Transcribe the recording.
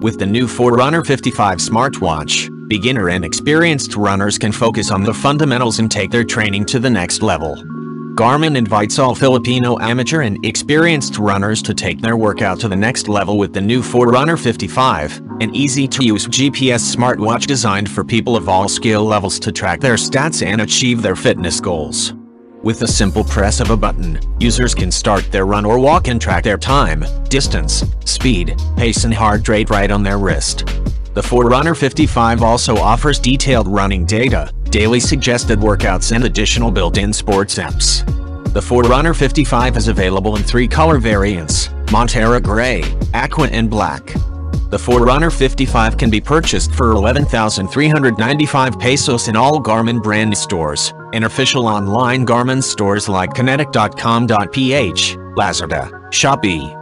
With the new Forerunner 55 smartwatch, beginner and experienced runners can focus on the fundamentals and take their training to the next level. Garmin invites all Filipino amateur and experienced runners to take their workout to the next level with the new Forerunner 55, an easy-to-use GPS smartwatch designed for people of all skill levels to track their stats and achieve their fitness goals. With the simple press of a button, users can start their run or walk and track their time, distance, speed, pace and heart rate right on their wrist. The Forerunner 55 also offers detailed running data, daily suggested workouts and additional built-in sports apps. The Forerunner 55 is available in 3 color variants: Montera Gray, Aqua and Black. The Forerunner 55 can be purchased for 11,395 pesos in all Garmin brand stores, and official online Garmin stores like Kinetic.com.ph, Lazada, Shopee,